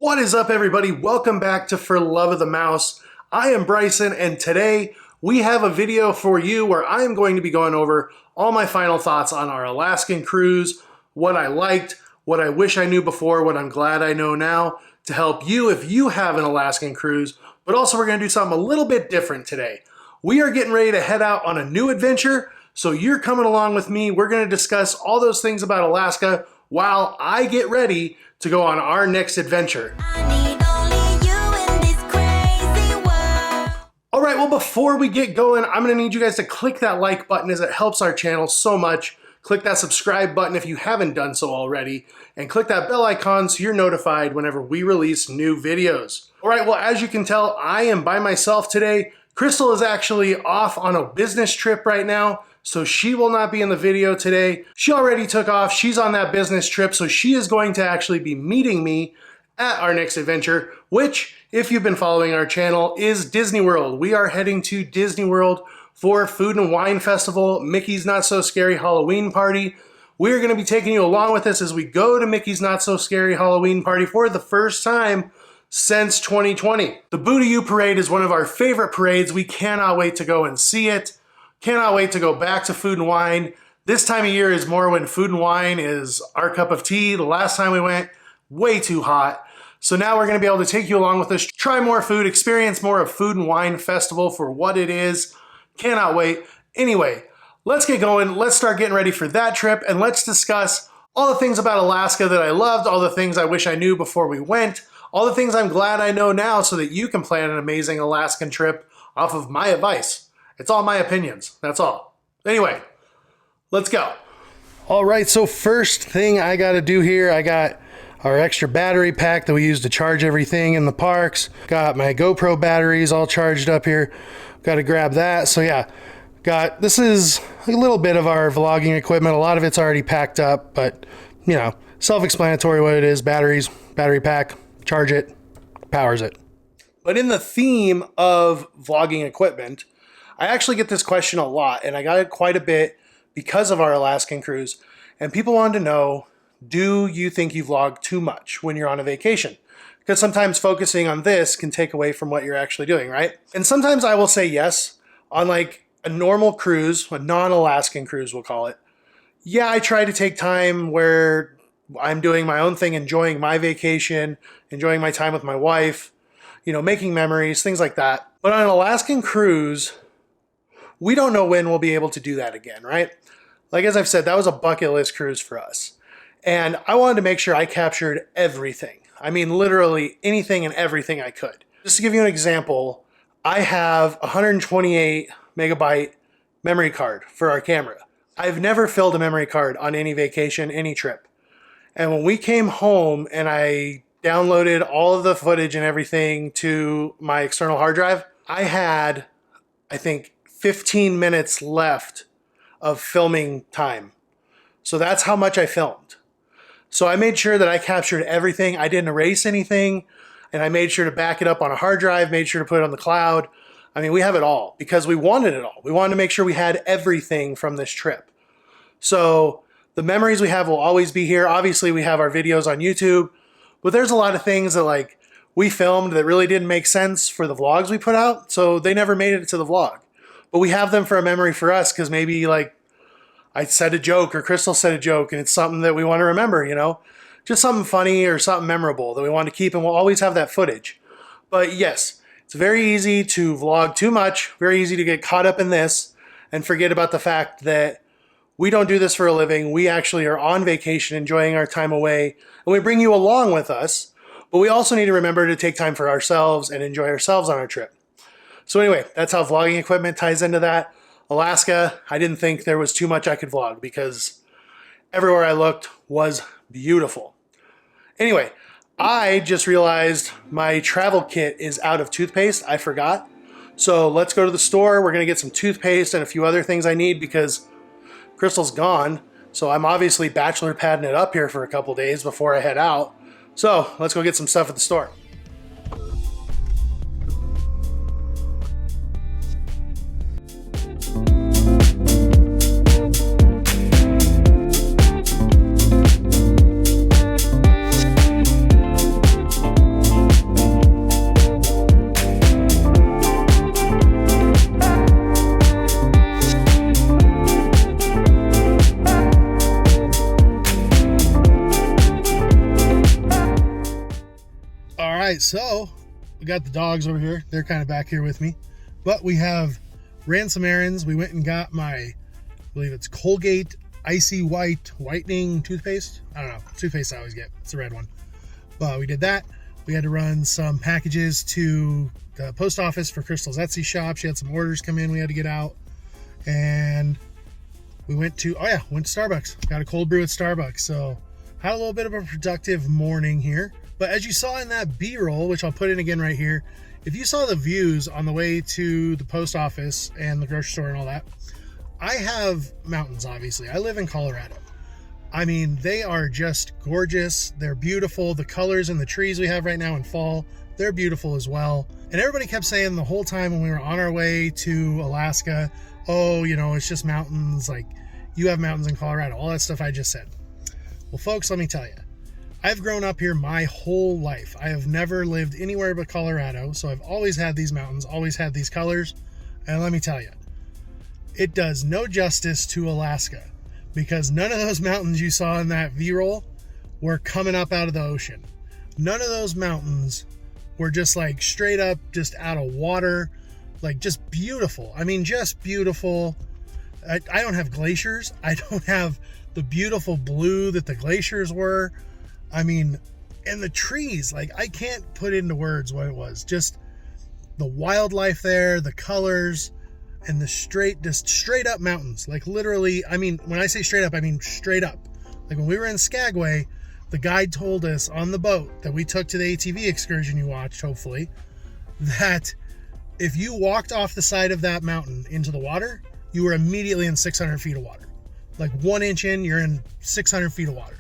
What is up, everybody? Welcome back to For Love of the Mouse. I am Bryson, and today we have a video for you where I am going to be going over all my final thoughts on our Alaskan cruise, what I liked, what I wish I knew before, what I'm glad I know now, to help you if you have an Alaskan cruise. But also we're going to do something a little bit different today. We are getting ready to head out on a new adventure, so you're coming along with me. We're going to discuss all those things about Alaska while I get ready to go on our next adventure. All right, well, before we get going, I'm gonna need you guys to click that like button as it helps our channel so much. Click that subscribe button if you haven't done so already, and click that bell icon so you're notified whenever we release new videos. All right, well, as you can tell, I am by myself today. Crystal is actually off on a business trip right now, so she will not be in the video today. She already took off. She's on that business trip, so she is going to actually be meeting me at our next adventure, which, if you've been following our channel, is Disney World. We are heading to Disney World for Food and Wine Festival, Mickey's Not So Scary Halloween Party. We're going to be taking you along with us as we go to Mickey's Not So Scary Halloween Party for the first time since 2020. The Boo to You Parade is one of our favorite parades. We cannot wait to go and see it. Cannot wait to go back to Food and Wine. This time of year is more when Food and Wine is our cup of tea. The last time we went, way too hot. So now we're gonna be able to take you along with us, try more food, experience more of Food and Wine Festival for what it is. Cannot wait. Anyway, let's get going. Let's start getting ready for that trip, and let's discuss all the things about Alaska that I loved, all the things I wish I knew before we went, all the things I'm glad I know now so that you can plan an amazing Alaskan trip off of my advice. It's all my opinions, that's all. Anyway, let's go. All right, so first thing I gotta do here, I got our extra battery pack that we use to charge everything in the parks. Got my GoPro batteries all charged up here. Got to grab that. So yeah, this is a little bit of our vlogging equipment. A lot of it's already packed up, but you know, self-explanatory what it is. Batteries, battery pack, charge it, powers it. But in the theme of vlogging equipment, I actually get this question a lot, and I got it quite a bit because of our Alaskan cruise. And people wanted to know, do you think you vlog too much when you're on a vacation? Because sometimes focusing on this can take away from what you're actually doing, right? And sometimes I will say yes. On like a normal cruise, a non-Alaskan cruise we'll call it, yeah, I try to take time where I'm doing my own thing, enjoying my vacation, enjoying my time with my wife, you know, making memories, things like that. But on an Alaskan cruise, we don't know when we'll be able to do that again, right? Like, as I've said, that was a bucket list cruise for us. And I wanted to make sure I captured everything. I mean, literally anything and everything I could. Just to give you an example, I have a 128 megabyte memory card for our camera. I've never filled a memory card on any vacation, any trip. And when we came home and I downloaded all of the footage and everything to my external hard drive, I had, I think, 15 minutes left of filming time. So that's how much I filmed. So I made sure that I captured everything. I didn't erase anything, and I made sure to back it up on a hard drive, made sure to put it on the cloud. I mean, we have it all because we wanted it all. We wanted to make sure we had everything from this trip. So the memories we have will always be here. Obviously, we have our videos on YouTube, but there's a lot of things that like we filmed that really didn't make sense for the vlogs we put out, so they never made it to the vlog. But we have them for a memory for us because maybe like I said a joke or Crystal said a joke and it's something that we want to remember, you know, just something funny or something memorable that we want to keep, and we'll always have that footage. But yes, it's very easy to vlog too much, very easy to get caught up in this and forget about the fact that we don't do this for a living. We actually are on vacation, enjoying our time away, and we bring you along with us, but we also need to remember to take time for ourselves and enjoy ourselves on our trip. So anyway, that's how vlogging equipment ties into that. Alaska, I didn't think there was too much I could vlog because everywhere I looked was beautiful. Anyway, I just realized my travel kit is out of toothpaste. I forgot. So let's go to the store. We're going to get some toothpaste and a few other things I need because Crystal's gone. So I'm obviously bachelor padding it up here for a couple days before I head out. So let's go get some stuff at the store. right, so we got the dogs over here. They're kind of back here with me, but we ran some errands. We went and got I believe it's Colgate Icy White Whitening toothpaste. I don't know, toothpaste I always get. It's the red one. But we did that. We had to run some packages to the post office for Crystal's Etsy shop. She had some orders come in we had to get out. And we went to Starbucks. Got a cold brew at Starbucks. So had a little bit of a productive morning here. But as you saw in that B-roll, which I'll put in again right here, if you saw the views on the way to the post office and the grocery store and all that, I have mountains, obviously. I live in Colorado. I mean, they are just gorgeous. They're beautiful. The colors in the trees we have right now in fall, they're beautiful as well. And everybody kept saying the whole time when we were on our way to Alaska, oh, it's just mountains. Like, you have mountains in Colorado. All that stuff I just said. Well, folks, let me tell you. I've grown up here my whole life. I have never lived anywhere but Colorado. So I've always had these mountains, always had these colors. And let me tell you, it does no justice to Alaska, because none of those mountains you saw in that V-roll were coming up out of the ocean. None of those mountains were just like straight up, just out of water, like just beautiful. I mean, just beautiful. I don't have glaciers. I don't have the beautiful blue that the glaciers were. I mean, and the trees, like I can't put into words what it was. Just the wildlife there, the colors, and the straight up mountains. Like literally, I mean, when I say straight up, I mean straight up. Like when we were in Skagway, the guide told us on the boat that we took to the ATV excursion you watched, hopefully, that if you walked off the side of that mountain into the water, you were immediately in 600 feet of water. Like 1 inch in, you're in 600 feet of water.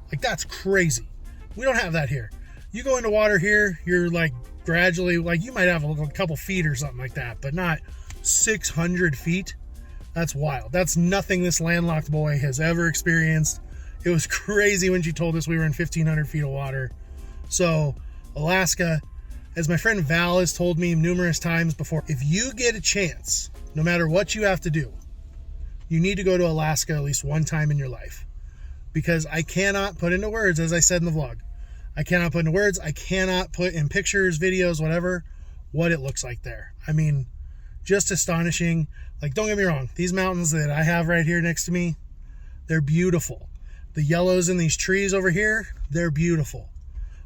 Like that's crazy. We don't have that here. You go into water here, you're like gradually, like you might have a couple feet or something like that, but not 600 feet. That's wild. That's nothing this landlocked boy has ever experienced. It was crazy when she told us we were in 1,500 feet of water. So Alaska, as my friend Val has told me numerous times before, if you get a chance, no matter what you have to do, you need to go to Alaska at least one time in your life. Because I cannot put into words, as I said in the vlog, I cannot put into words, I cannot put in pictures, videos, whatever, what it looks like there. I mean, just astonishing. Like, don't get me wrong, these mountains that I have right here next to me, they're beautiful. The yellows in these trees over here, they're beautiful.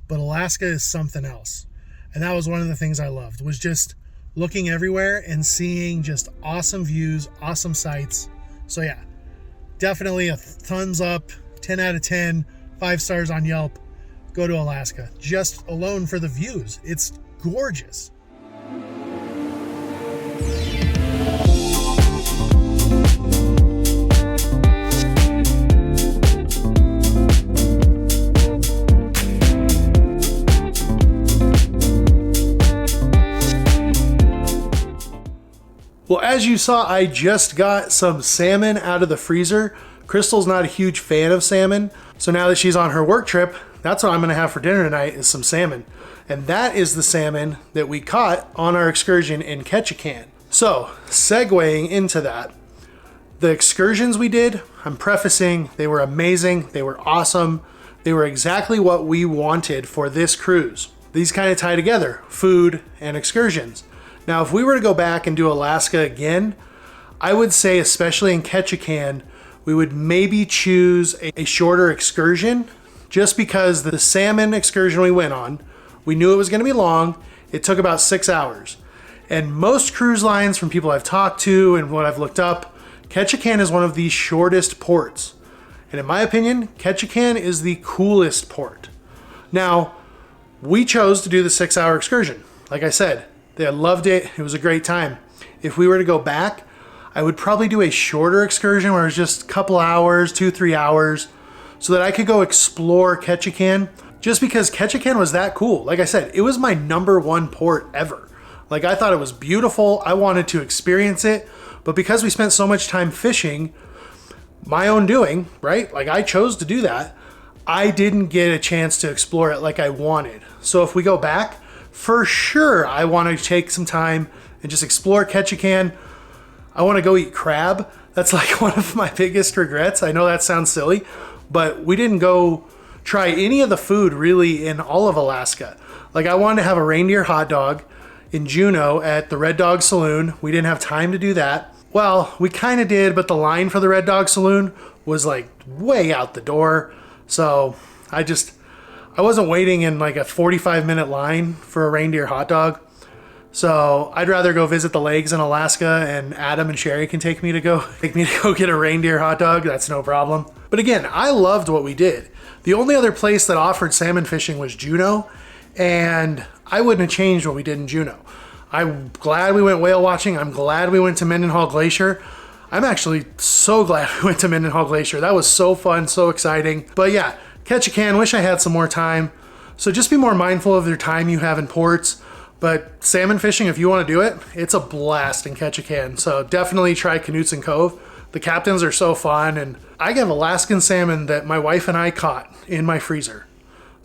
But Alaska is something else. And that was one of the things I loved, was just looking everywhere and seeing just awesome views, awesome sights. So yeah, definitely a thumbs up, 10 out of 10, 5 stars on Yelp. Go to Alaska, just alone for the views. It's gorgeous. Well, as you saw, I just got some salmon out of the freezer. Crystal's not a huge fan of salmon, so now that she's on her work trip, that's what I'm gonna have for dinner tonight is some salmon. And that is the salmon that we caught on our excursion in Ketchikan. So, segueing into that, the excursions we did, I'm prefacing, they were amazing, they were awesome, they were exactly what we wanted for this cruise. These kind of tie together, food and excursions. Now, if we were to go back and do Alaska again, I would say, especially in Ketchikan, we would maybe choose a shorter excursion, just because the salmon excursion we went on, we knew it was gonna be long. It took about 6 hours. And most cruise lines, from people I've talked to and what I've looked up, Ketchikan is one of the shortest ports. And in my opinion, Ketchikan is the coolest port. Now, we chose to do the 6-hour excursion. Like I said, I loved it. It was a great time. If we were to go back, I would probably do a shorter excursion where it was just a couple hours, 2-3 hours, so that I could go explore Ketchikan, just because Ketchikan was that cool. Like I said, it was my #1 port ever. Like, I thought it was beautiful. I wanted to experience it, but because we spent so much time fishing, my own doing, right? Like, I chose to do that. I didn't get a chance to explore it like I wanted. So if we go back, for sure, I want to take some time and just explore Ketchikan. I want to go eat crab. That's like one of my biggest regrets. I know that sounds silly, but we didn't go try any of the food really in all of Alaska. Like I wanted to have a reindeer hot dog in Juneau at the Red Dog Saloon. We didn't have time to do that. Well, we kind of did, but the line for the Red Dog Saloon was like way out the door. So I wasn't waiting in like a 45-minute line for a reindeer hot dog. So I'd rather go visit the lakes in Alaska, and Adam and Sherry can take me to go get a reindeer hot dog. That's no problem. But again, I loved what we did. The only other place that offered salmon fishing was Juneau, and I wouldn't have changed what we did in Juneau. I'm glad we went whale watching. I'm glad we went to Mendenhall Glacier. I'm actually so glad we went to Mendenhall Glacier. That was so fun, so exciting. But yeah, Ketchikan, wish I had some more time. So just be more mindful of your time you have in ports. But salmon fishing, if you want to do it, it's a blast in Ketchikan. So definitely try Knutson Cove. The captains are so fun, and I have Alaskan salmon that my wife and I caught in my freezer.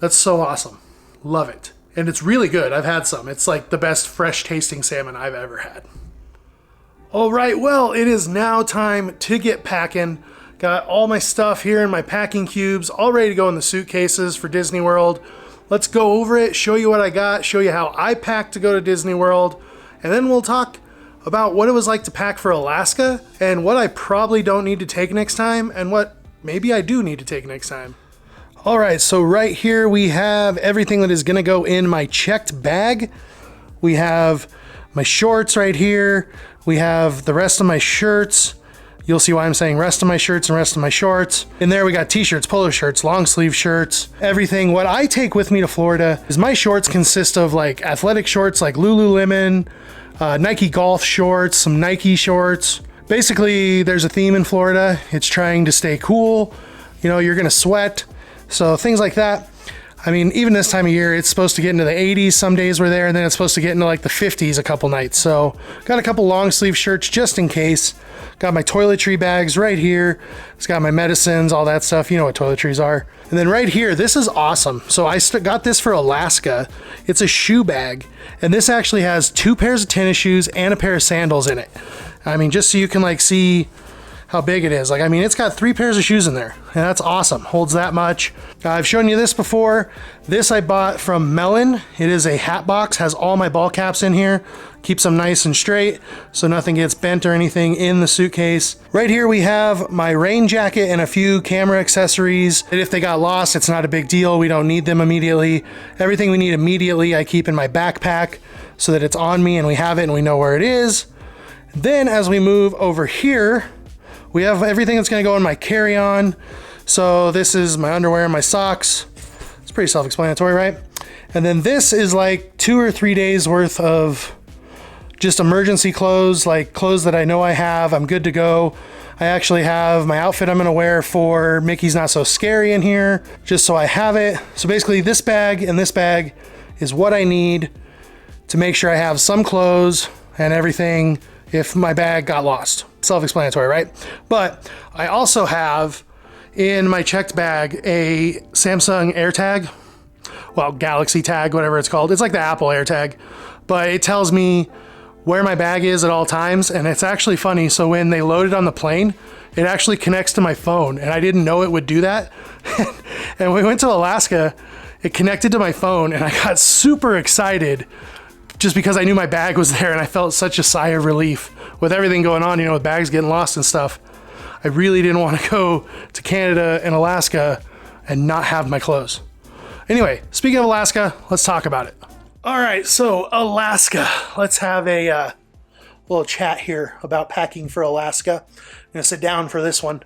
That's so awesome. Love it. And it's really good. I've had some. It's like the best fresh tasting salmon I've ever had. All right, well, it is now time to get packing. Got all my stuff here in my packing cubes, all ready to go in the suitcases for Disney World. Let's go over it, show you what I got, show you how I packed to go to Disney World, and then we'll talk about what it was like to pack for Alaska and what I probably don't need to take next time and what maybe I do need to take next time. All right, so right here we have everything that is gonna go in my checked bag. We have my shorts right here. We have the rest of my shirts. You'll see why I'm saying rest of my shirts and rest of my shorts. In there we got t-shirts, polo shirts, long sleeve shirts, everything. What I take with me to Florida is my shorts consist of like athletic shorts like Lululemon, Nike golf shorts, some Nike shorts. Basically, there's a theme in Florida. It's trying to stay cool. You know, you're gonna sweat. So things like that. I mean, even this time of year, it's supposed to get into the 80s. Some days we're there, and then it's supposed to get into like the 50s a couple nights. So got a couple long sleeve shirts just in case. Got my toiletry bags right here. It's got my medicines, all that stuff. You know what toiletries are. And then right here, this is awesome. So I got this for Alaska. It's a shoe bag. And this actually has 2 pairs of tennis shoes and a pair of sandals in it. I mean, just so you can like see how big it is. Like, I mean, it's got 3 pairs of shoes in there, and that's awesome. Holds that much. I've shown you this before. This I bought from Melon. It is a hat box, has all my ball caps in here. Keeps them nice and straight so nothing gets bent or anything in the suitcase. Right here we have my rain jacket and a few camera accessories. And if they got lost, it's not a big deal. We don't need them immediately. Everything we need immediately I keep in my backpack so that it's on me and we have it and we know where it is. Then as we move over here, we have everything that's gonna go in my carry-on. So this is my underwear and my socks. It's pretty self-explanatory, right? And then this is like 2 or 3 days worth of just emergency clothes, like clothes that I know I have. I'm good to go. I actually have my outfit I'm gonna wear for Mickey's Not So Scary in here, just so I have it. So basically this bag and this bag is what I need to make sure I have some clothes and everything if my bag got lost. Self-explanatory, right? But I also have in my checked bag a Samsung AirTag, well, Galaxy Tag, whatever it's called. It's like the Apple AirTag, but it tells me where my bag is at all times, and it's actually funny. So when they load it on the plane, it actually connects to my phone, and I didn't know it would do that. And when we went to Alaska, it connected to my phone, and I got super excited just because I knew my bag was there, and I felt such a sigh of relief with everything going on, you know, with bags getting lost and stuff. I really didn't want to go to Canada and Alaska and not have my clothes. Anyway, speaking of Alaska, let's talk about it. All right, so Alaska. Let's have a little chat here about packing for Alaska. I'm gonna sit down for this one.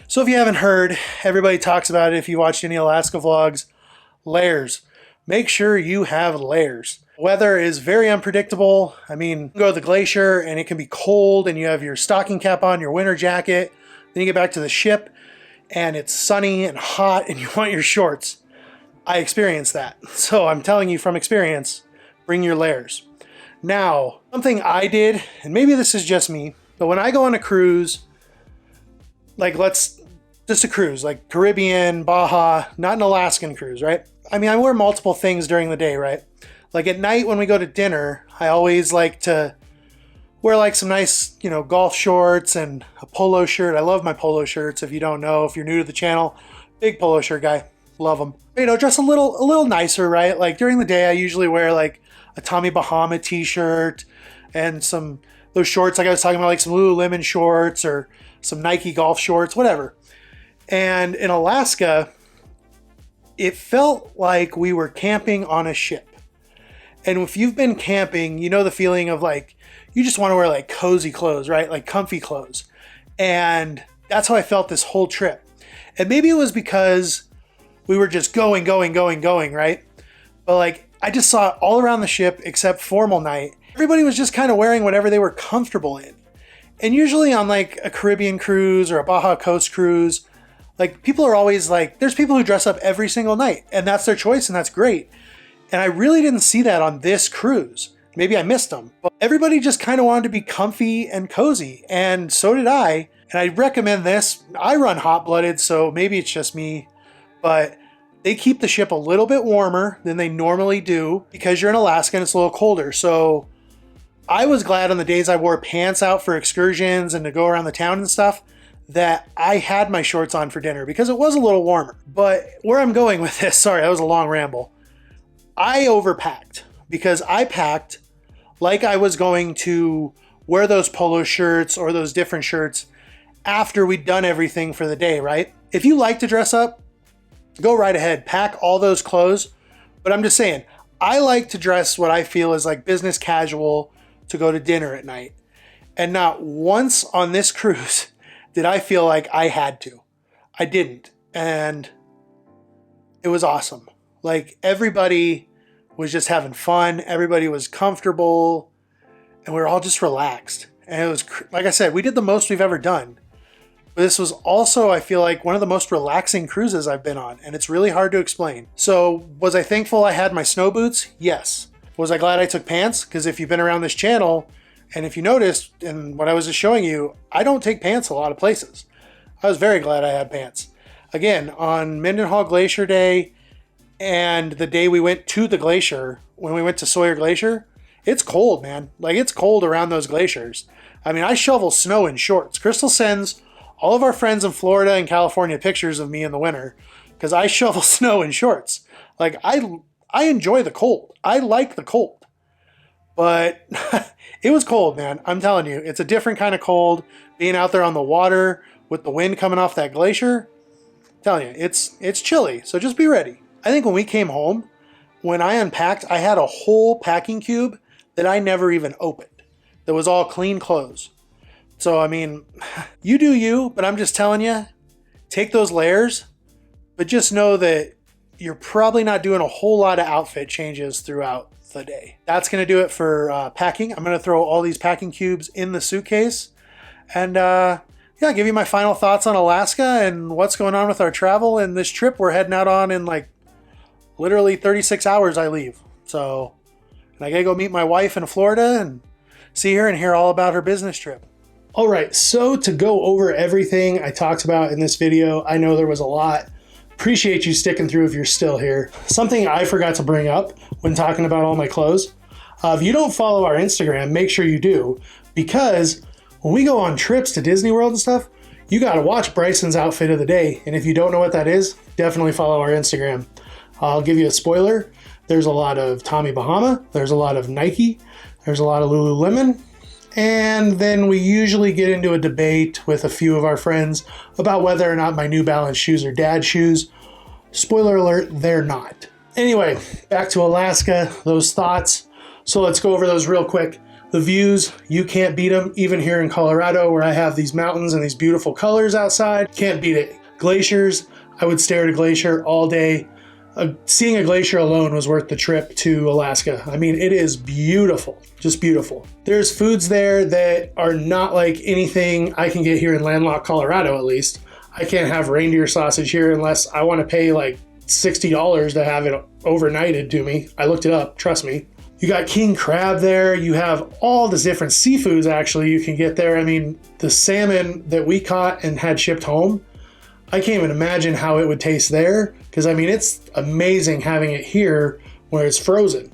So if you haven't heard, everybody talks about it if you watched any Alaska vlogs, layers. Make sure you have layers. Weather is very unpredictable. I mean, you go to the glacier and it can be cold and you have your stocking cap on, your winter jacket. Then you get back to the ship and it's sunny and hot and you want your shorts. I experienced that. So I'm telling you from experience, bring your layers. Now, something I did, and maybe this is just me, but when I go on a cruise, like just a cruise, like Caribbean, Baja, not an Alaskan cruise, right? I mean, I wear multiple things during the day, right? Like at night when we go to dinner, I always like to wear like some nice, you know, golf shorts and a polo shirt. I love my polo shirts. If you don't know, if you're new to the channel, big polo shirt guy. Love them. You know, dress a little nicer, right? Like during the day, I usually wear like a Tommy Bahama t-shirt and those shorts like I was talking about, like some Lululemon shorts or some Nike golf shorts, whatever. And in Alaska, it felt like we were camping on a ship. And if you've been camping, you know the feeling of like, you just want to wear like cozy clothes, right? Like comfy clothes. And that's how I felt this whole trip. And maybe it was because we were just going, right? But like, I just saw it all around the ship except formal night. Everybody was just kind of wearing whatever they were comfortable in. And usually on like a Caribbean cruise or a Baja Coast cruise, like people are always like, there's people who dress up every single night and that's their choice and that's great. And I really didn't see that on this cruise. Maybe I missed them. But everybody just kind of wanted to be comfy and cozy. And so did I. And I recommend this. I run hot-blooded, so maybe it's just me. But they keep the ship a little bit warmer than they normally do because you're in Alaska and it's a little colder. So I was glad on the days I wore pants out for excursions and to go around the town and stuff that I had my shorts on for dinner because it was a little warmer. But where I'm going with this, sorry, that was a long ramble. I overpacked because I packed like I was going to wear those polo shirts or those different shirts after we'd done everything for the day, right? If you like to dress up, go right ahead, pack all those clothes. But I'm just saying, I like to dress what I feel is like business casual to go to dinner at night. And not once on this cruise did I feel like I had to. I didn't. And it was awesome. Like everybody was just having fun. Everybody was comfortable and we were all just relaxed. And it was, like I said, we did the most we've ever done. But this was also, I feel like, one of the most relaxing cruises I've been on, and it's really hard to explain. So, was I thankful I had my snow boots? Yes. Was I glad I took pants? Because if you've been around this channel, and if you noticed in what I was just showing you, I don't take pants a lot of places. I was very glad I had pants. Again, on Mendenhall Glacier Day and the day we went to the glacier, when we went to Sawyer Glacier, it's cold, man. Like, it's cold around those glaciers. I mean, I shovel snow in shorts. Crystal sends all of our friends in Florida and California pictures of me in the winter because I shovel snow in shorts. Like, I enjoy the cold. I like the cold. But it was cold, man. I'm telling you, it's a different kind of cold. Being out there on the water with the wind coming off that glacier, I'm telling you, it's chilly. So just be ready. I think when we came home, when I unpacked, I had a whole packing cube that I never even opened. That was all clean clothes. So, I mean, you do you, but I'm just telling you, take those layers, but just know that you're probably not doing a whole lot of outfit changes throughout the day. That's going to do it for packing. I'm going to throw all these packing cubes in the suitcase and yeah, give you my final thoughts on Alaska and what's going on with our travel and this trip we're heading out on in like literally 36 hours I leave. So, and I got to go meet my wife in Florida and see her and hear all about her business trip. All right, so to go over everything I talked about in this video, I know there was a lot. Appreciate you sticking through if you're still here. Something I forgot to bring up when talking about all my clothes. If you don't follow our Instagram, make sure you do, because when we go on trips to Disney World and stuff, you got to watch Bryson's outfit of the day. And if you don't know what that is, definitely follow our Instagram. I'll give you a spoiler. There's a lot of Tommy Bahama. There's a lot of Nike. There's a lot of Lululemon. And then we usually get into a debate with a few of our friends about whether or not my New Balance shoes are dad shoes. Spoiler alert, they're not. Anyway, back to Alaska, those thoughts. So let's go over those real quick. The views, you can't beat them, even here in Colorado where I have these mountains and these beautiful colors outside. Can't beat it. Glaciers, I would stare at a glacier all day. Seeing a glacier alone was worth the trip to Alaska. I mean, it is beautiful, just beautiful. There's foods there that are not like anything I can get here in landlocked Colorado, at least. I can't have reindeer sausage here unless I want to pay like $60 to have it overnighted to me. I looked it up, trust me. You got king crab there. You have all the different seafoods actually you can get there. I mean, the salmon that we caught and had shipped home, I can't even imagine how it would taste there, because I mean, it's amazing having it here where it's frozen.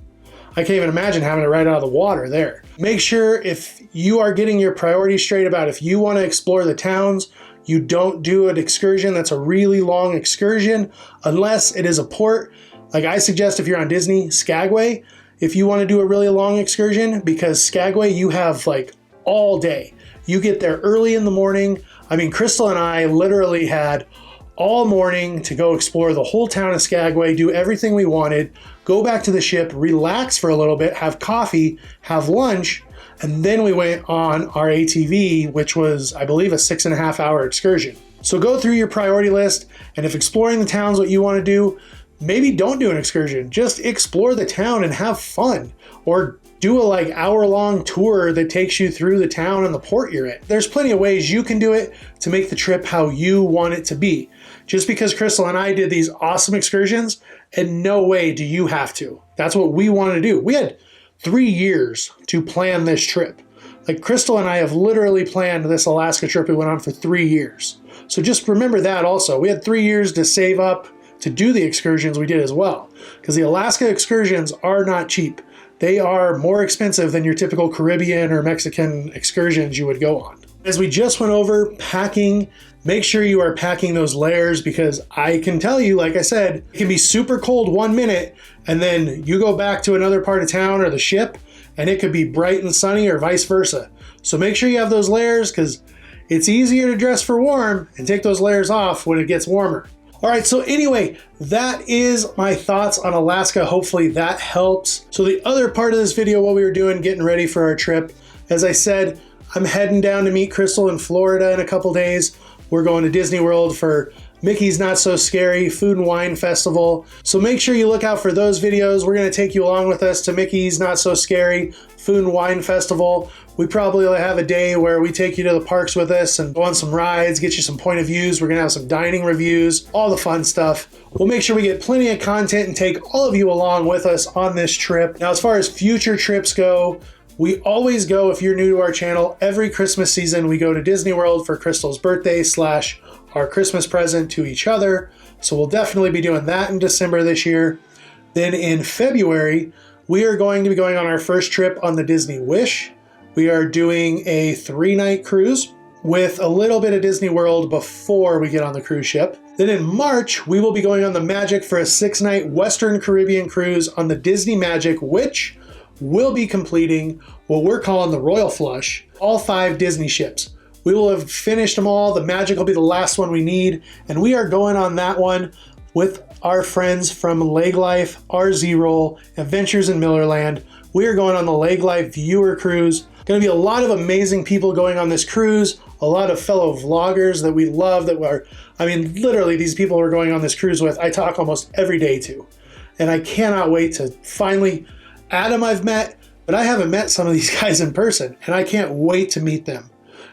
I can't even imagine having it right out of the water there. Make sure if you are getting your priorities straight about if you want to explore the towns, You don't do an excursion that's a really long excursion unless it is a port. Like I suggest if you're on Disney, Skagway, if you want to do a really long excursion, because Skagway you have like all day. You get there early in the morning. I mean, Crystal and I literally had all morning to go explore the whole town of Skagway, do everything we wanted, go back to the ship, relax for a little bit, have coffee, have lunch, and then we went on our ATV, which was, I believe, a 6.5 hour excursion. So go through your priority list, and if exploring the town is what you want to do, maybe don't do an excursion. Just explore the town and have fun. Or do a like hour-long tour that takes you through the town and the port you're in. There's plenty of ways you can do it to make the trip how you want it to be. Just because Crystal and I did these awesome excursions, in no way do you have to. That's what we wanted to do. We had 3 years to plan this trip. Like Crystal and I have literally planned this Alaska trip we went on for 3 years. So just remember that also. We had 3 years to save up to do the excursions we did as well. Because the Alaska excursions are not cheap. They are more expensive than your typical Caribbean or Mexican excursions you would go on. As we just went over packing, make sure you are packing those layers, because I can tell you, like I said, it can be super cold 1 minute and then you go back to another part of town or the ship and it could be bright and sunny or vice versa. So make sure you have those layers, because it's easier to dress for warm and take those layers off when it gets warmer. All right, so anyway, that is my thoughts on Alaska. Hopefully that helps. So the other part of this video, what we were doing, getting ready for our trip, as I said, I'm heading down to meet Crystal in Florida in a couple days. We're going to Disney World for Mickey's Not So Scary Food and Wine Festival. So make sure you look out for those videos. We're gonna take you along with us to Mickey's Not So Scary Food and Wine Festival. We probably have a day where we take you to the parks with us and go on some rides, get you some point of views. We're gonna have some dining reviews, all the fun stuff. We'll make sure we get plenty of content and take all of you along with us on this trip. Now, as far as future trips go, we always go, if you're new to our channel, every Christmas season, we go to Disney World for Crystal's birthday / our Christmas present to each other. So we'll definitely be doing that in December this year. Then in February, we are going to be going on our first trip on the Disney Wish. We are doing a 3-night cruise with a little bit of Disney World before we get on the cruise ship. Then in March, we will be going on the Magic for a 6-night Western Caribbean cruise on the Disney Magic, which will be completing what we're calling the Royal Flush, all 5 Disney ships. We will have finished them all. The Magic will be the last one we need, and we are going on that one with our friends from Leg Life, RZ Roll, Adventures in Millerland. We are going on the Leg Life Viewer Cruise. Going to be a lot of amazing people going on this cruise, a lot of fellow vloggers that we love that are, I mean, literally these people we're going on this cruise with, I talk almost every day to. And I cannot wait to finally, Adam I've met, but I haven't met some of these guys in person, and I can't wait to meet them.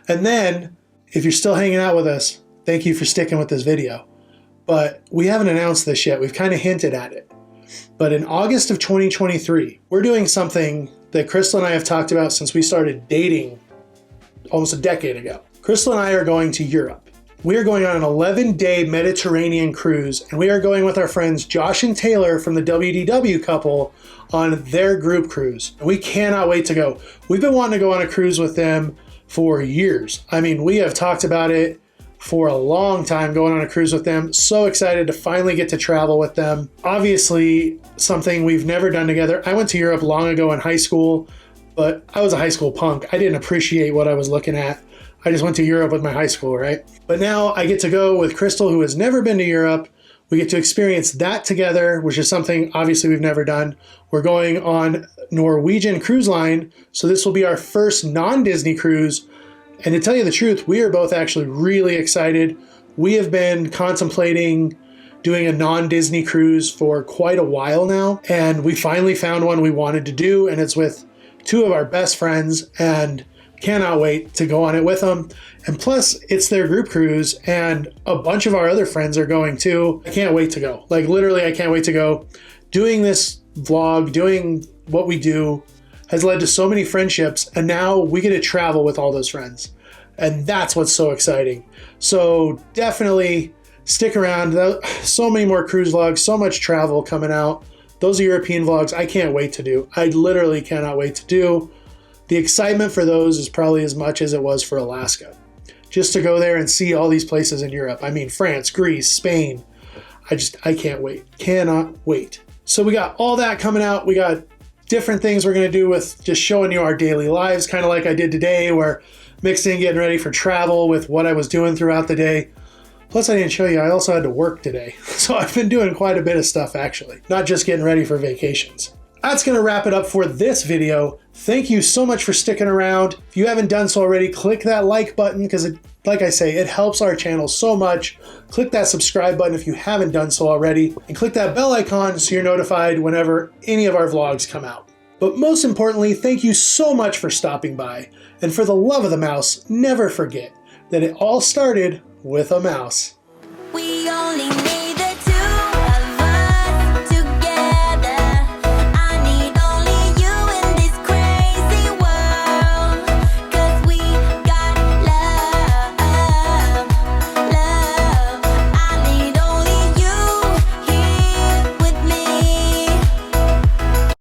And then, if you're still hanging out with us, thank you for sticking with this video. But we haven't announced this yet. We've kind of hinted at it. But in August of 2023, we're doing something that Crystal and I have talked about since we started dating almost a decade ago. Crystal and I are going to Europe. We are going on an 11-day Mediterranean cruise, and we are going with our friends Josh and Taylor from the WDW couple on their group cruise. And we cannot wait to go. We've been wanting to go on a cruise with them for years. I mean, we have talked about it for a long time, going on a cruise with them. So excited to finally get to travel with them. Obviously, something we've never done together. I went to Europe long ago in high school, but I was a high school punk. I didn't appreciate what I was looking at. I just went to Europe with my high school, right? But now I get to go with Crystal, who has never been to Europe. We get to experience that together, which is something obviously we've never done. We're going on Norwegian Cruise Line, so this will be our first non-Disney cruise. And to tell you the truth, we are both actually really excited. We have been contemplating doing a non-Disney cruise for quite a while now, and we finally found one we wanted to do, and it's with 2 of our best friends, and cannot wait to go on it with them. And plus, it's their group cruise, and a bunch of our other friends are going too. I can't wait to go. Like literally, I can't wait to go. Doing this vlog, doing what we do, has led to so many friendships, and now we get to travel with all those friends. And that's what's so exciting. So definitely stick around. So many more cruise vlogs, so much travel coming out. Those are European vlogs I can't wait to do. I literally cannot wait to do. The excitement for those is probably as much as it was for Alaska. just to go there and see all these places in Europe. I mean, France, Greece, Spain. I can't wait. Cannot wait. So we got all that coming out. We got different things we're going to do with just showing you our daily lives, kind of like I did today, where mixed in getting ready for travel with what I was doing throughout the day. Plus, I didn't show you, I also had to work today. So I've been doing quite a bit of stuff, actually, not just getting ready for vacations. That's going to wrap it up for this video. Thank you so much for sticking around. If you haven't done so already, click that like button because, like I say, it helps our channel so much. Click that subscribe button if you haven't done so already, and click that bell icon so you're notified whenever any of our vlogs come out. But most importantly, thank you so much for stopping by. And for the love of the mouse, never forget that it all started with a mouse. We only need